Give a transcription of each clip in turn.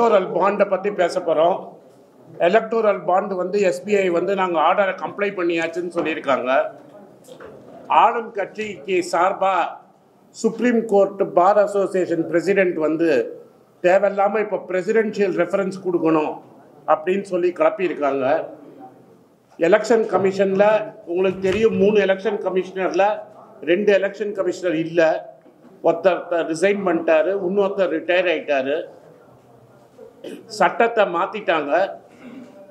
Electoral பாண்டை பற்றி பேச போகிறோம். எலக்டோரல் பாண்டு வந்து எஸ்பிஐ வந்து நாங்கள் ஆர்டரை கம்ப்ளை பண்ணியாச்சுன்னு சொல்லியிருக்காங்க. ஆளும் கட்சிக்கு சார்பாக supreme court bar association president வந்து தேவையில்லாமல் இப்போ பிரசிடென்ஷியல் ரெஃபரன்ஸ் கொடுக்கணும் அப்படின்னு சொல்லி கிளப்பியிருக்காங்க. எலெக்ஷன் கமிஷனில் உங்களுக்கு தெரியும், 3 எலெக்ஷன் கமிஷனரில் 2 எலெக்ஷன் கமிஷனர் இல்லை. ஒருத்தர் ரிசைன் பண்ணிட்டாரு, இன்னொருத்தர் ரிட்டையர் ஆகிட்டாரு. சட்டத்தை மாற்றிட்டாங்க.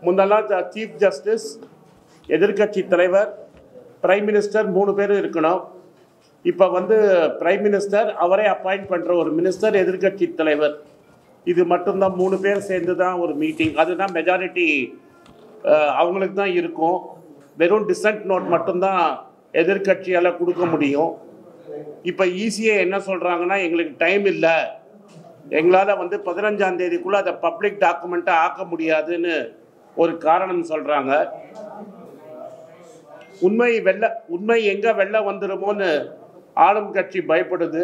முன்னெல்லாம் சீஃப் ஜஸ்டிஸ், எதிர்கட்சி தலைவர், பிரைம் மினிஸ்டர் 3 பேரும் இருக்கணும். இப்போ வந்து பிரைம் மினிஸ்டர் அவரே அப்பாயிண்ட் பண்ணுற ஒரு மினிஸ்டர், எதிர்கட்சி தலைவர், இது மட்டும்தான் 3 பேர் சேர்ந்து தான் ஒரு மீட்டிங். அதுதான் மெஜாரிட்டி அவங்களுக்கு தான் இருக்கும். வெறும் டிசன்ட் நோட் மட்டும்தான் எதிர்கட்சியால் கொடுக்க முடியும். இப்போ ஈஸியாக என்ன சொல்கிறாங்கன்னா, எங்களுக்கு டைம் இல்லை, எங்களால் வந்து 15ஆம் தேதிக்குள்ளே அதை பப்ளிக் டாக்குமெண்ட்டாக ஆக்க முடியாதுன்னு ஒரு காரணம் சொல்கிறாங்க. உண்மை எங்கே வெளில வந்துடுமோன்னு ஆளும் கட்சி பயப்படுது.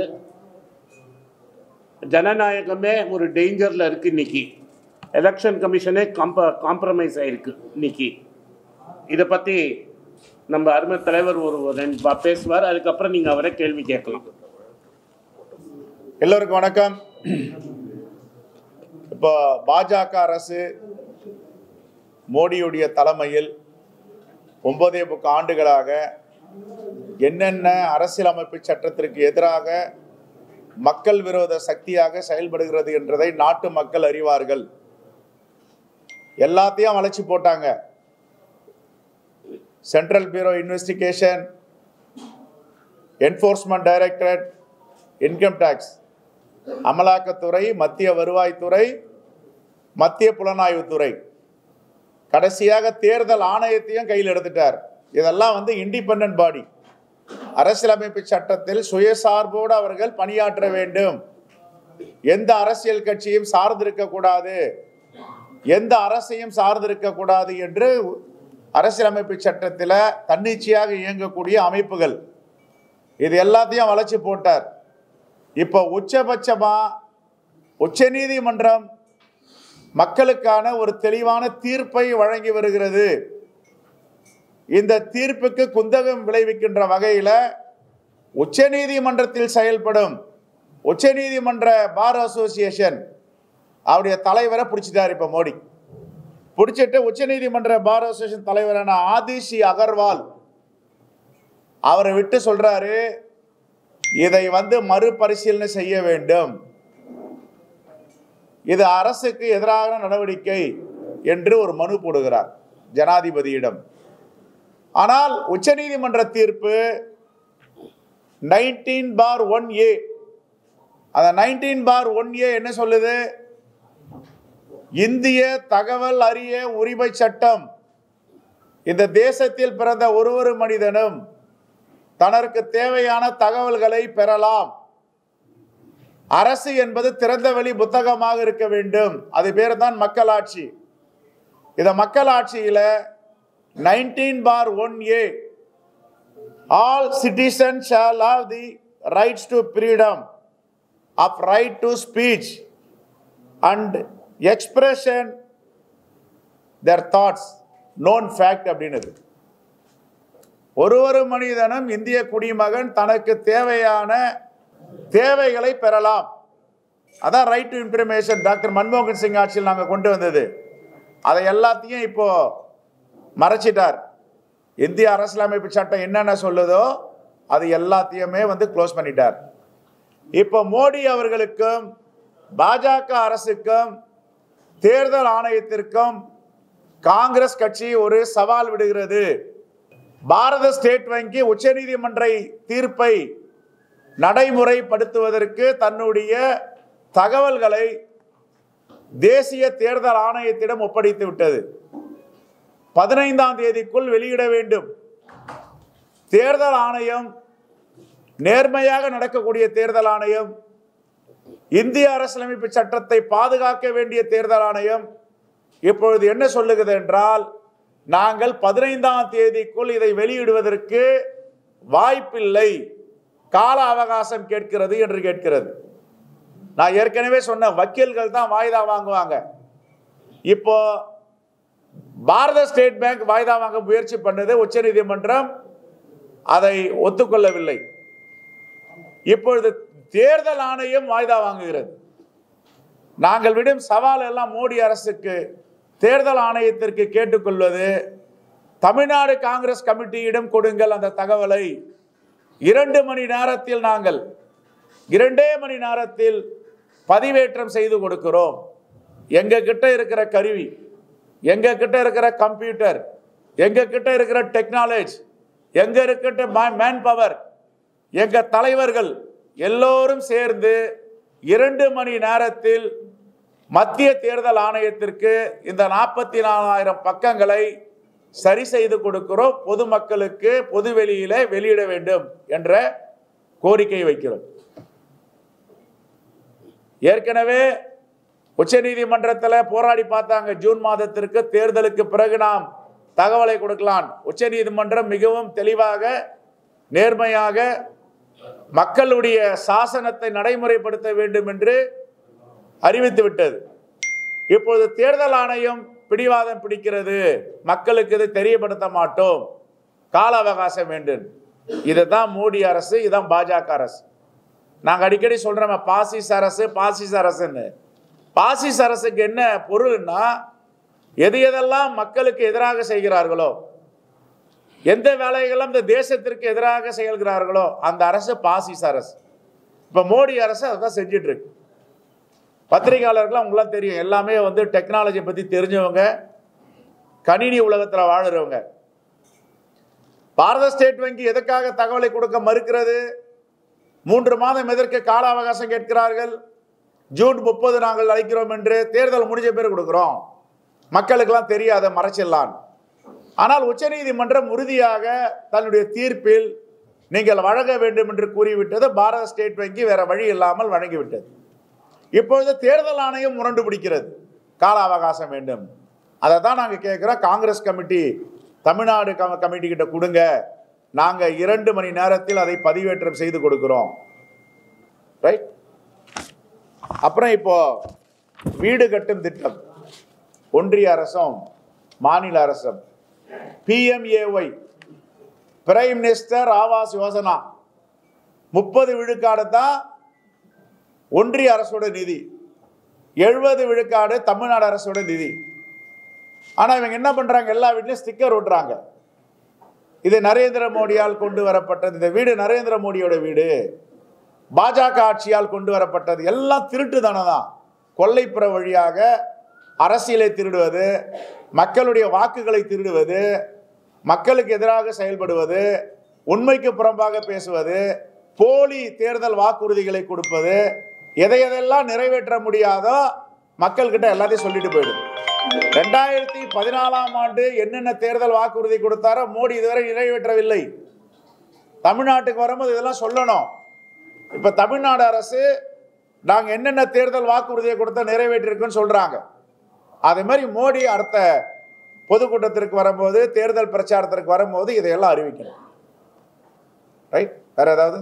ஜனநாயகமே ஒரு டேஞ்சரில் இருக்குது இன்னைக்கு. எலெக்ஷன் கமிஷனே காம்ப்ரமைஸ் ஆகிருக்கு இன்னைக்கு. இதை பற்றி நம்ம அருமை தலைவர் ஒரு 2 பேசுவார். அதுக்கப்புறம் நீங்கள் அவரை கேள்வி கேட்கலாம். எல்லோருக்கும் வணக்கம். இப்போ பாஜக அரசு மோடியுடைய தலைமையில் 9.25 ஆண்டுகளாக என்னென்ன அரசியலமைப்பு சட்டத்திற்கு எதிராக மக்கள் விரோத சக்தியாக செயல்படுகிறது என்றதை நாட்டு மக்கள் அறிவார்கள். எல்லாத்தையும் வளைச்சு போட்டாங்க. Central bureau investigation, enforcement directorate, income tax, அமலாக்கத்துறை, மத்திய வருவாய்த்துறை, மத்திய புலனாய்வுத்துறை, கடைசியாக தேர்தல் ஆணையத்தையும் கையில் எடுத்துட்டார். இதெல்லாம் வந்து இண்டிபெண்டன்ட் பாடி. அரசியலமைப்பு சட்டத்தில் சுயசார்போடு அவர்கள் பணியாற்ற வேண்டும். எந்த அரசியல் கட்சியும் சார்ந்திருக்க கூடாது, எந்த அரசையும் சார்ந்திருக்க கூடாது என்று அரசியலமைப்பு சட்டத்தில் தன்னிச்சையாக இயங்கக்கூடிய அமைப்புகள், இது எல்லாத்தையும் வளைச்சு போட்டார். இப்போ உச்சபட்சமா உச்சநீதிமன்றம் மக்களுக்கான ஒரு தெளிவான தீர்ப்பை வழங்கி வருகிறது. இந்த தீர்ப்புக்கு குந்தகம் விளைவிக்கின்ற வகையில் உச்சநீதிமன்றத்தில் செயல்படும் உச்சநீதிமன்ற பார் அசோசியேஷன் அவருடைய தலைவரை பிடிச்சிட்டார். இப்போ மோடி பிடிச்சிட்டு உச்சநீதிமன்ற பார் அசோசியேஷன் தலைவரான ஆதிஷி அகர்வால் அவரை விட்டு சொல்றாரு, இதை வந்து மறுபரிசீலனை செய்ய வேண்டும், இது அரசுக்கு எதிரான நடவடிக்கை என்று ஒரு மனு போடுகிறார் ஜனாதிபதியிடம். ஆனால் உச்சநீதிமன்ற தீர்ப்பு 19/1A, அந்த 19/1A என்ன சொல்லுது? இந்திய தகவல் அறிய உரிமை சட்டம், இந்த தேசத்தில் பிறந்த ஒரு மனிதனும் தனக்கு தேவையான தகவல்களை பெறலாம். அரசு என்பது திறந்தவெளி புத்தகமாக இருக்க வேண்டும். அது பேர் தான் மக்களாட்சி. இந்த மக்களாட்சியில 19/1A, all citizens shall have the rights to freedom of right to speech and expression their thoughts, known fact அப்படினது. ஒரு மனிதனும் இந்திய குடிமகன் தனக்கு தேவையான தேவைகளை பெறலாம். அதான் ரைட் டு இன்ஃபர்மேஷன். டாக்டர் மன்மோகன் சிங் ஆட்சியில் நாங்கள் கொண்டு வந்தது. அதை எல்லாத்தையும் இப்போ மறைச்சிட்டார். இந்திய அரசியலமைப்பு சட்டம் என்னென்ன சொல்லுதோ அது எல்லாத்தையுமே வந்து க்ளோஸ் பண்ணிட்டார். இப்போ மோடி அவர்களுக்கும் பாஜக அரசுக்கும் தேர்தல் ஆணையத்திற்கும் காங்கிரஸ் கட்சி ஒரு சவால் விடுகிறது. பாரத ஸ்டேட் வங்கி உச்சநீதிமன்ற தீர்ப்பை நடைமுறைப்படுத்துவதற்கு தன்னுடைய தகவல்களை தேசிய தேர்தல் ஆணையத்திடம் ஒப்படைத்து விட்டது. 15ஆம் தேதிக்குள் வெளியிட வேண்டும். தேர்தல் ஆணையம் நேர்மையாக நடக்கக்கூடிய தேர்தல் ஆணையம், இந்திய அரசியலமைப்பு சட்டத்தை பாதுகாக்க வேண்டிய தேர்தல் ஆணையம் இப்பொழுது என்ன சொல்லுகிறது என்றால், நாங்கள் 15ஆம் தேதிக்குள் இதை வெளியிடுவதற்கு வாய்ப்பில்லை, கால அவகாசம் கேட்கிறது என்று கேட்கிறது. நான் ஏற்கனவே சொன்ன வக்கீல்கள் தான் வாய்தா வாங்குவாங்க. இப்போ பாரத ஸ்டேட் பேங்க் வாய்தா வாங்க முயற்சி பண்ணது, உச்சநீதிமன்றம் அதை ஒத்துக்கொள்ளவில்லை. இப்பொழுது தேர்தல் ஆணையம் வாய்தா வாங்குகிறது. நாங்கள் விடும் சவால் எல்லாம் மோடி அரசுக்கு, தேர்தல் ஆணையத்திற்கு கேட்டுக்கொள்வது, தமிழ்நாடு காங்கிரஸ் கமிட்டியிடம் கொடுங்கள் அந்த தகவலை. 2 மணி நேரத்தில் நாங்கள் 2 மணி நேரத்தில் பதிவேற்றம் செய்து கொடுக்கிறோம். எங்க கிட்ட இருக்கிற கருவி, எங்க கிட்ட இருக்கிற கம்ப்யூட்டர், எங்க கிட்ட இருக்கிற டெக்னாலஜி, எங்க இருக்கிற மேன் பவர், எங்க தலைவர்கள் எல்லோரும் சேர்ந்து 2 மணி நேரத்தில் மத்திய தேர்தல் ஆணையத்திற்கு இந்த 44,000 பக்கங்களை சரி செய்து கொடுக்கிறோம். பொதுமக்களுக்கு பொது வெளியில வெளியிட வேண்டும் என்ற கோரிக்கை வைக்கிறோம். ஏற்கனவே உச்சநீதிமன்றத்தில் போராடி பார்த்தாங்க. ஜூன் மாதத்திற்கு தேர்தலுக்கு பிறகு நாம் தகவலை கொடுக்கலாம். உச்சநீதிமன்றம் மிகவும் தெளிவாக, நேர்மையாக மக்களுடைய சாசனத்தை நடைமுறைப்படுத்த வேண்டும் என்று அறிவித்து விட்டது. இப்பொழுது தேர்தல் ஆணையம் பிடிவாதம் பிடிக்கிறது, மக்களுக்கு இது தெரியப்படுத்த மாட்டோம், கால அவகாசம் வேண்டும். இதுதான் மோடி அரசு, இதுதான் பாஜக அரசு. நாங்கள் அடிக்கடி சொல்றோம் பாசிஸ் அரசு, பாசிஸ் அரசுன்னு. பாசிஸ் அரசுக்கு என்ன பொருள்னா, எது எதெல்லாம் மக்களுக்கு எதிராக செய்கிறார்களோ, எந்த வேலைகளும் இந்த தேசத்திற்கு எதிராக செயல்கிறார்களோ அந்த அரசு பாசிஸ் அரசு. இப்போ மோடி அரசு அதான் செஞ்சிட்டு இருக்கு. பத்திரிகையாளர்கள் அவங்களாம் தெரியும், எல்லாமே டெக்னாலஜி பற்றி தெரிஞ்சவங்க, கணினி உலகத்தில் வாழுறவங்க. பாரத ஸ்டேட் வங்கி எதற்காக தகவலை கொடுக்க மறுக்கிறது? 3 மாதம் எதற்கு கால அவகாசம் கேட்கிறார்கள்? ஜூன் 30 நாங்கள் அழைக்கிறோம் என்று, தேர்தல் முடிஞ்ச பேர் கொடுக்கிறோம், மக்களுக்கெல்லாம் தெரியாத மறைச்சிடலாம். ஆனால் உச்சநீதிமன்றம் உறுதியாக தன்னுடைய தீர்ப்பில் நீங்கள் வழங்க வேண்டும் என்று கூறிவிட்டது. பாரத ஸ்டேட் வங்கி வேற வழி இல்லாமல் வழங்கிவிட்டது. இப்பொழுது தேர்தல் ஆணையம் முரண்டு பிடிக்கிறது, கால அவகாசம் வேண்டும். அதை தான் நாங்கள் கேட்குறோம். காங்கிரஸ் கமிட்டி தமிழ்நாடு கமிட்டி கிட்ட கொடுங்க, நாங்கள் 2 மணி நேரத்தில் அதை பதிவேற்றம் செய்து கொடுக்கிறோம். ரைட். அப்புறம் இப்போ வீடு கட்டும் திட்டம், ஒன்றிய அரசும் மாநில அரசும், PMAY prime minister Awas Yojana 30 விழுக்காடு தான் ஒன்றிய அரசோட நிதி, 70 விழுக்காடு தமிழ்நாடு அரசோட நிதி. ஆனா இவங்க என்ன பண்றாங்க, எல்லா வீட்லயும் ஸ்டிக்கர் ஒட்டுறாங்க. இது நரேந்திர மோடியால் கொண்டு வரப்பட்டது, இந்த வீடு நரேந்திர மோடியோட வீடு, பாஜக ஆட்சியால் கொண்டு வரப்பட்டது. எல்லாம் திருட்டு தானே தான். கொள்ளைப்புற வழியாக அரசியலை திருடுவது, மக்களுடைய வாக்குகளை திருடுவது, மக்களுக்கு எதிராக செயல்படுவது, உண்மைக்கு புறம்பாக பேசுவது, போலி தேர்தல் வாக்குறுதிகளை கொடுப்பது, எதையெல்லாம் நிறைவேற்ற முடியாதோ மக்கள்கிட்ட எல்லாத்தையும் சொல்லிட்டு போயிடும். 2014ஆம் ஆண்டு என்னென்ன தேர்தல் வாக்குறுதி கொடுத்தாரோ மோடி இதுவரை நிறைவேற்றவில்லை. தமிழ்நாட்டுக்கு வரும்போது இதெல்லாம் சொல்லணும். இப்ப தமிழ்நாடு அரசு நாங்க என்னென்ன தேர்தல் வாக்குறுதியை கொடுத்தா நிறைவேற்றிருக்குன்னு சொல்றாங்க. அதே மாதிரி மோடி அடுத்த பொதுக்கூட்டத்திற்கு வரும்போது, தேர்தல் பிரச்சாரத்திற்கு வரும்போது இதையெல்லாம் அறிவிக்கணும். ரைட். வேற ஏதாவது?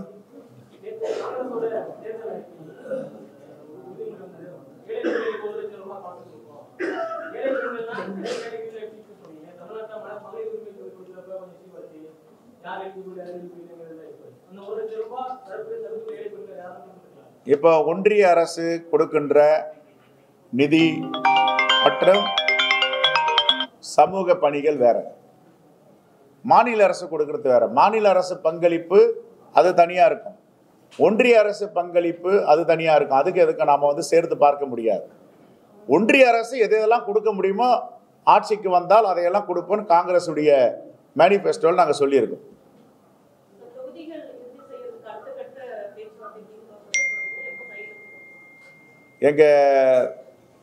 இப்ப ஒன்றிய அரசு கொடுக்கின்ற நிதி மற்றும் சமூக பணிகள் வேற, மாநில அரசு கொடுக்கிறது வேற. மாநில அரசு பங்களிப்பு அது தனியா இருக்கும், ஒன்றிய அரசு பங்களிப்பு அது தனியா இருக்கும். அதுக்கு எதுக்கு நாம சேர்த்து பார்க்க முடியாது. ஒன்றிய அரசு எதெல்லாம் கொடுக்க முடியுமோ ஆட்சிக்கு வந்தால் அதையெல்லாம் கொடுப்போம். காங்கிரஸ் உடைய மேனிபெஸ்டோவில் நாங்கள் சொல்லியிருக்கோம். எங்க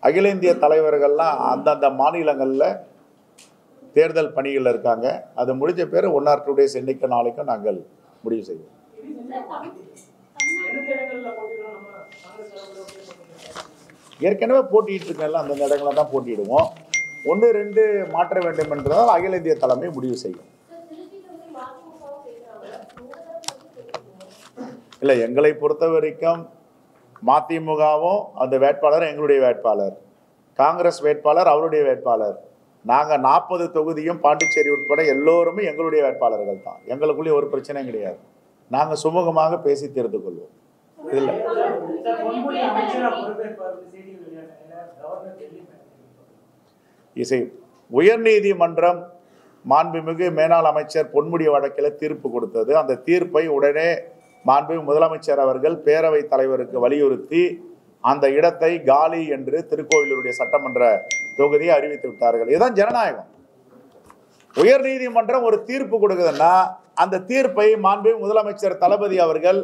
அகில இந்திய தலைவர்கள்லாம் அந்தந்த மாநிலங்களில் தேர்தல் பணிகள் இருக்காங்க. அது முடிஞ்ச பேர் 1 or 2 days இன்னைக்கு நாளைக்கும் நாங்கள் முடிவு செய்வோம். ஏற்கனவே போட்டிட்டு இருக்கல அந்தந்த இடங்களை தான் போட்டிடுவோம். 1, 2 மாற்ற வேண்டும் என்றதால் அகில இந்திய தலைமை முடிவு செய்யும். இல்லை, எங்களை பொறுத்த வரைக்கும் மதிமுகவும் அந்த வேட்பாளர் எங்களுடைய வேட்பாளர், காங்கிரஸ் வேட்பாளர் அவருடைய வேட்பாளர். நாங்கள் 40 தொகுதியும் பாண்டிச்சேரி உட்பட எல்லோருமே எங்களுடைய வேட்பாளர்கள் தான். எங்களுக்குள்ளே ஒரு பிரச்சனையும் கிடையாது. நாங்கள் சுமூகமாக பேசி தீர்த்து கொள்வோம். இதில் இசை உயர்நீதிமன்றம் மாண்புமிகு மேலாள் அமைச்சர் பொன்முடி வழக்கில் தீர்ப்பு கொடுத்தது. அந்த தீர்ப்பை உடனே மாண்புமிகு முதலமைச்சர் அவர்கள் பேரவைத் தலைவருக்கு வலியுறுத்தி அந்த இடத்தை காலி என்று திருக்கோவிலூருடைய சட்டமன்ற தொகுதியை அறிவித்து விட்டார்கள். இதுதான் ஜனநாயகம். உயர் நீதிமன்றம் ஒரு தீர்ப்பு கொடுக்குதுன்னா அந்த தீர்ப்பை மாண்புமிகு முதலமைச்சர் தளபதி அவர்கள்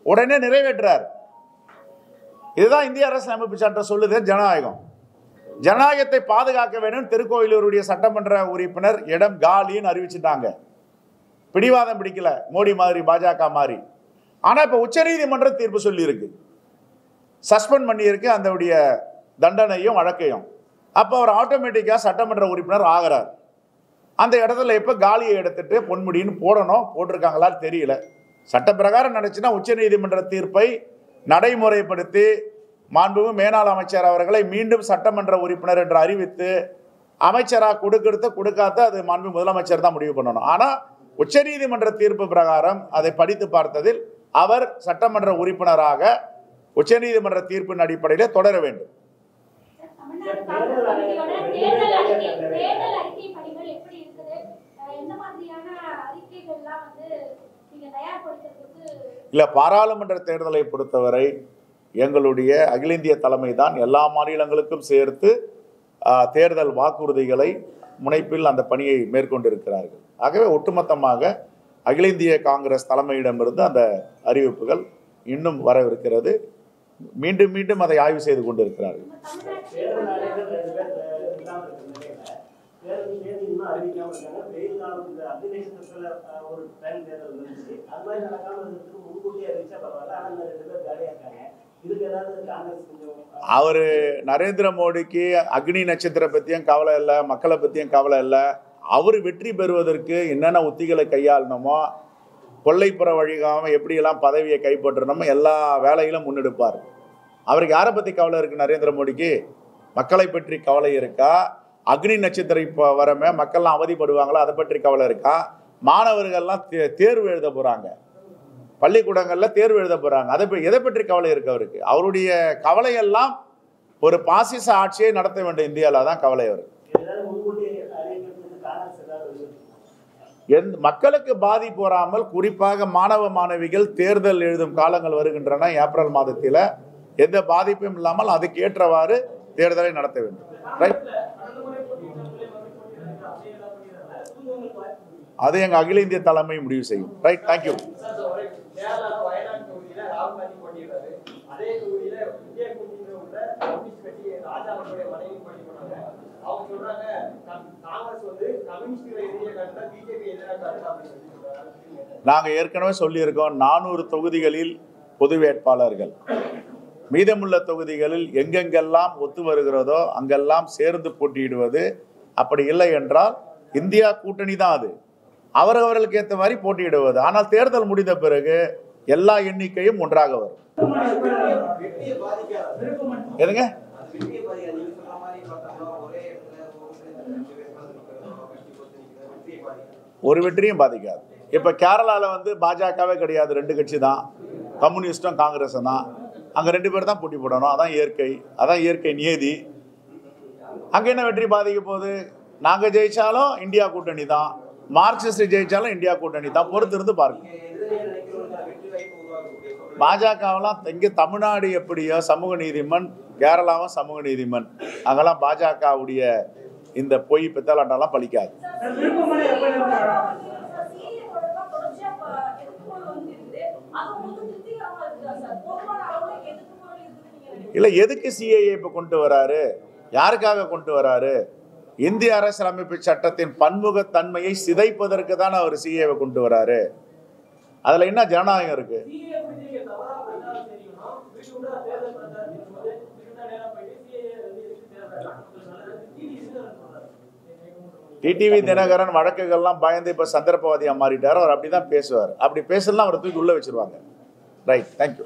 உடனே நிறைவேற்றார். இதுதான் இந்திய அரசியலமைப்பு சட்டம் சொல்லுது. ஜனநாயகம், ஜனநாயகத்தை பாதுகாக்க வேண்டும். திருக்கோவிலூருடைய சட்டமன்ற உறுப்பினர் இடம் காலின்னு அறிவிச்சுட்டாங்க. பிடிவாதம் பிடிக்கல, மோடி மாதிரி பாஜக மாதிரி. ஆனா இப்ப உச்சநீதிமன்ற தீர்ப்பு சொல்லி இருக்கு, சஸ்பெண்ட் பண்ணி இருக்கு அந்த தண்டனையும் வழக்கையும். அப்போ அவர் ஆட்டோமேட்டிக்கா சட்டமன்ற உறுப்பினர் ஆகிறார். அந்த இடத்துல இப்ப காலியை எடுத்துட்டு பொன்முடின்னு போடணும், போட்டிருக்காங்களான்னு தெரியல. சட்ட பிரகாரம் நடந்துச்சுன்னா உச்சநீதிமன்ற தீர்ப்பை நடைமுறைப்படுத்தி மாண்புமிகு மேலாள் அமைச்சர் அவர்களை மீண்டும் சட்டமன்ற உறுப்பினர் என்று அறிவித்து அமைச்சராக கொடுக்காத அது மாண்புமிகு முதலமைச்சர் தான் முடிவு பண்ணணும். ஆனா உச்சநீதிமன்ற தீர்ப்பு பிரகாரம் அதை படித்து பார்த்ததில் அவர் சட்டமன்ற உறுப்பினராக உச்சநீதிமன்ற தீர்ப்பின் அடிப்படையில் தொடர வேண்டும். இல்ல, பாராளுமன்ற தேர்தலை பொறுத்தவரை எங்களுடைய அகில இந்திய தலைமை தான் எல்லா மாநிலங்களுக்கும் சேர்த்து தேர்தல் வாக்குறுதிகளை முனைப்பில் அந்த பணியை மேற்கொண்டிருக்கிறார்கள். ஆகவே ஒட்டுமொத்தமாக அகில இந்திய காங்கிரஸ் தலைமையிடமிருந்து அந்த அறிவிப்புகள் இன்னும் வரவிருக்கிறது. மீண்டும் மீண்டும் அதை ஆய்வு செய்து கொண்டிருக்கிறார்கள். அவரு நரேந்திர மோடிக்கு அக்னி நட்சத்திரம் பத்தியும் கவலை இல்லை, மக்களை பத்தியும் கவலை இல்லை. அவர் வெற்றி பெறுவதற்கு என்னென்ன உத்திகளை கையாளணுமோ, கொள்ளைப்புற வழிகாம எப்படியெல்லாம் பதவியை கைப்பற்றணுமோ எல்லா வேலையிலும் முன்னெடுப்பார். அவருக்கு யாரை பற்றி கவலை இருக்கு? நரேந்திர மோடிக்கு மக்களை பற்றி கவலை இருக்கா? அக்னி நட்சத்திரம் இப்போ வரமே மக்கள்லாம் அவதிப்படுவாங்களா, அதை பற்றி கவலை இருக்கா? மாணவர்கள்லாம் தேர்வு எழுத போகிறாங்க, பள்ளிக்கூடங்களில் தேர்வு எழுத போகிறாங்க, எதை பற்றி கவலை இருக்கு அவருக்கு? அவருடைய கவலையெல்லாம் ஒரு பாசிச ஆட்சியை நடத்த வேண்டும் இந்தியாவில் தான் கவலை அவருக்கு. மக்களுக்கு பாதிப்பு வராமல், குறிப்பாக மாணவ மாணவிகள் தேர்தல் எழுதும் காலங்கள் வருகின்றன. ஏப்ரல் மாதத்தில் எந்த பாதிப்பும் இல்லாமல் அதுக்கு ஏற்றவாறு தேர்தலை நடத்த வேண்டும். அது எங்க அகில இந்திய தலைமை முடிவு செய்யும். Right, thank you. நாங்க ஏற்கனவே சொல்லியிருக்கோம், 400 தொகுதிகளில் பொது வேட்பாளர்கள், மீதமுள்ள தொகுதிகளில் எங்கெங்கெல்லாம் ஒத்து வருகிறதோ அங்கெல்லாம் சேர்ந்து போட்டியிடுவது. அப்படி இல்லை என்றால் இந்தியா கூட்டணி தான் அது, அவரவர்களுக்கு ஏற்ற மாதிரி போட்டியிடுவது. ஆனால் தேர்தல் முடிந்த பிறகு எல்லா எண்ணிக்கையும் ஒன்றாக வரும். எதுங்க? ஒரு வெற்றியும் பாதிக்காது. இப்ப கேரளால பாஜகவே கிடையாது, 2 கட்சி தான், கம்யூனிஸ்டும் காங்கிரஸும் தான். அங்க 2 பேர் தான் போட்டி போடணும். அதான் இயற்கை, அதான் இயற்கை நியதி. அங்க என்ன வெற்றி பாதிக்க போகுது? நாங்க ஜெயிச்சாலும் இந்தியா கூட்டணி தான், மார்க்சிஸ்ட் ஜெயிச்சாலும் இந்தியா கூட்டணி தான். பொறுத்து இருந்து பாருங்க. பாஜகவெல்லாம் இங்க தமிழ்நாடு எப்படியோ சமூக நீதிமன், கேரளாவும் சமூக நீதிமன், அங்கெல்லாம் பாஜகவுடைய இந்த பொய் பித்தலாட்டெல்லாம் பலிக்காது. இல்ல, எதுக்கு சிஏஏ இப்ப கொண்டு வராரு? யாருக்காக கொண்டு வராரு? இந்திய அரசியலமைப்பு சட்டத்தின் பன்முகத்தன்மையை சிதைப்பதற்கு தான் அவர் சிஏவை கொண்டு வராரு. அதுல என்ன ஜனநாயகம் இருக்கு? டிடிவி தினகரன் வழக்குகள்லாம் பயந்து இப்ப சந்தர்ப்பவாதியா மாறிட்டார். அவர் அப்படிதான் பேசுவார். அப்படி பேசலாம் அவரை தூக்கி உள்ள வச்சிருவாங்க. Right, thank you.